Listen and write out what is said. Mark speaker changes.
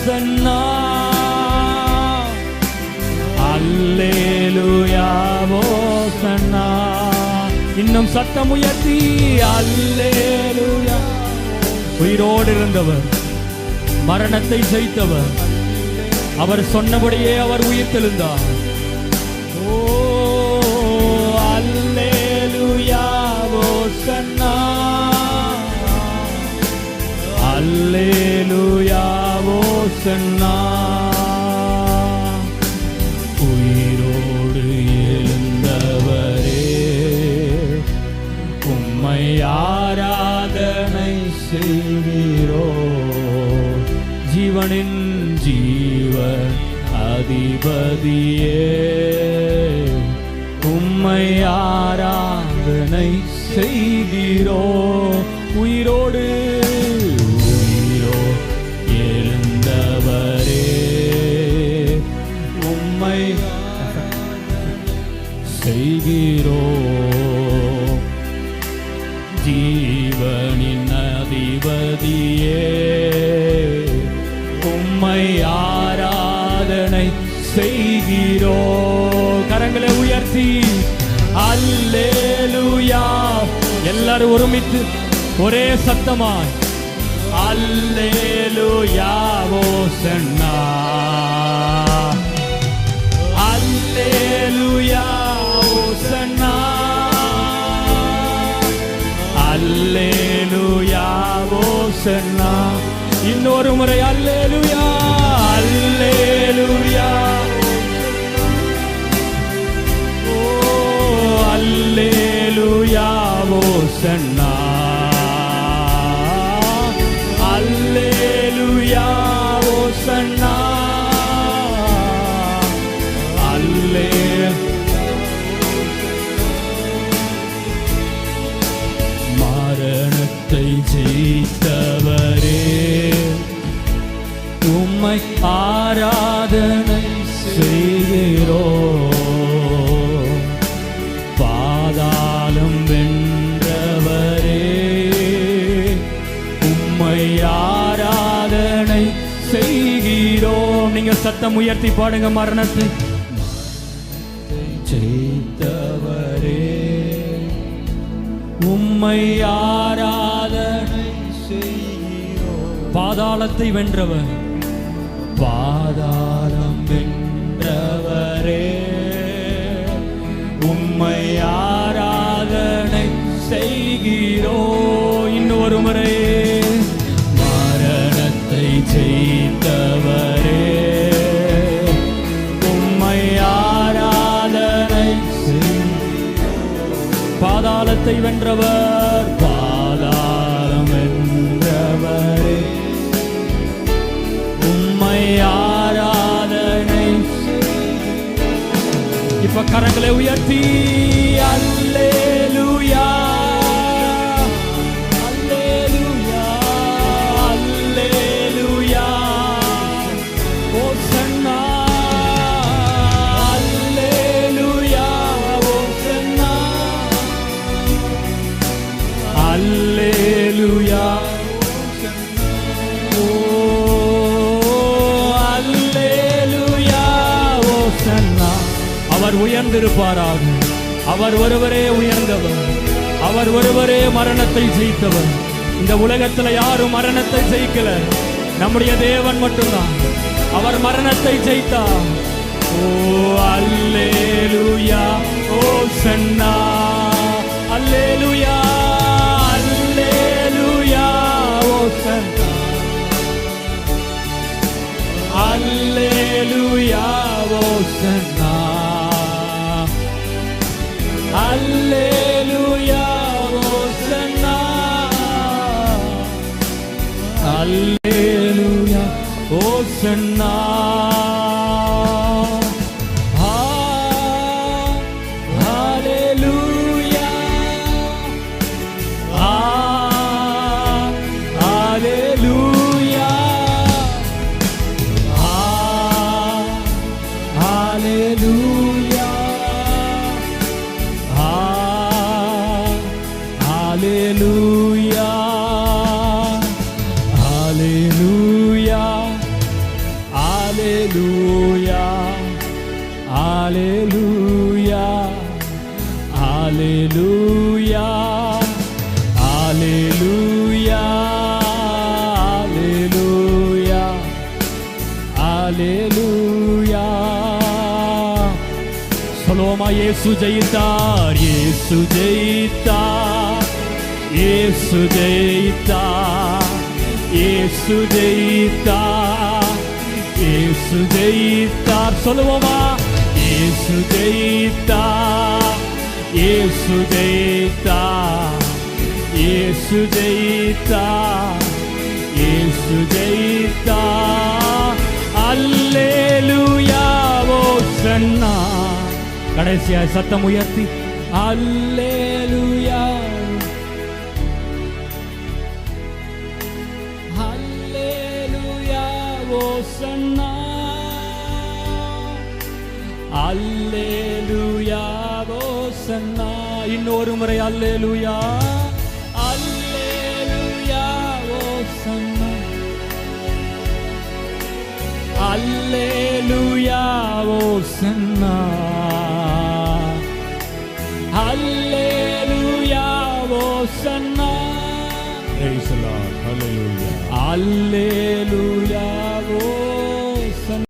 Speaker 1: ஓசன்னா அல்லேலூயா ஓசன்னா. இன்னும் சத்தம் உயர்த்தி அல்லேலூயா. உயிரோடு இருந்தவர், மரணத்தை ஜெயித்தவர், அவர் சொன்னபடியே அவர் உயிர் தெழுந்தார். ஓ அல்லேலூயா ஓசன்னா அல்லேலூயா ஓசன்னா. உயிரோடு எழுந்தவரே உம்மை ஆராதனை செய்கிறோ. ஜீவனின் ஜீவன் அதிபதியே உம்மை ஆராதனை செய்கிறோ. உயிரோடு எழுந்தவரே உம்மை செய்கிறோ. ஜீவனின் அதிபதியே உம்மை ஆராதனை செய்கிறோ. கரங்களை உயர்த்தி அல்லேலூயா. எல்லாரும் ஒருமித்து ஒரே சத்தமாய் அல்லேலூயா ஓசன்னா அல்லேலூயா ஓசன்னா அல்லேலூயா ஓசன்னா. இன்னொரு முறை அல்லேலூயா அல்லேலூயா. ஓ அல்லேலூயா ஓசன்னா அல்லேலூயா ஓசன்னா அல்லே. மரணத்தை ஜெயித்தவரே உம்மை ஆராதனை செய்கிறோ. பாதாளம் வென்றவரே உம்மை ஆராதனை செய்கிறோம். நீங்க சத்தம் உயர்த்தி பாடுங்க. மரணத்தை ஜெயித்தவரே உம்மை ஆராதனை செய்கிறோம். பாதாளத்தை வென்றவர், பாதாளம் வென்றவரே உம்மை ஆராதனை செய்கிறோ. இன்னொரு முறை மரணத்தை ஜெயித்தவரே உம்மை ஆராதனை செய்கிறோ. பாதாளத்தை வென்றவர், பாதாளம் வென்றவரே உம்மை ஆராதனை. இப்ப கரங்களை உயர்த்தி அல்லேலூயா அல்லேலூயா அல்லேலூயா ஓசன்னா அல்லேலூயா ஓசன்னா அல்லேலூயா. அவர் உயர்ந்திருப்பாராக. அவர் ஒருவரே உயர்ந்தவர், அவர் ஒருவரே மரணத்தை ஜெயித்தவர். இந்த உலகத்துல யாரும் மரணத்தை ஜெயிக்கல, நம்முடைய தேவன் மட்டும்தான். அவர் மரணத்தை ஜெயித்தார். ஓ அல்லேலூயா ஓசன்னா அல்லேலூயா அல்லேலூயா ஓசன்னா அல்லேலூயா ஓசன்னா அல்லேலூயா ஓசன்னா அல்லேலூயா ஓசன்னா. ஹalleluya hallelujah hallelujah hallelujah hallelujah Hallelujah, hallelujah, hallelujah, hallelujah, hallelujah. சொல்லுவோமா? இயேசு ஜெயித்தார், இயேசு ஜெயித்தார், இயேசு ஜெயித்தார், இயேசு ஜெயித்தார், இயேசு ஜெயித்தார். சொல்லுவோமா? இயேசு ஜெயித்தார், இயேசு ஜெயித்தார், இயேசு ஜெயித்தார், இயேசு ஜெயித்தார். அல்லேலூயா, ஓசன்னா. கடைசியாய் சத்தம் உயர்த்தி அல்லேலூயா, அல்லேலூயா, ஓசன்னா. அல்லேலூயா, ஓசன்னா. இன்னொரு முறை அல்லேலூயா, அல்லேலூயா, ஓசன்னா. அல்லேலூயா, ஓசன்னா. அல்லேலூயா, ஓசன்னா. Praise the Lord. Hallelujah. Hallelujah.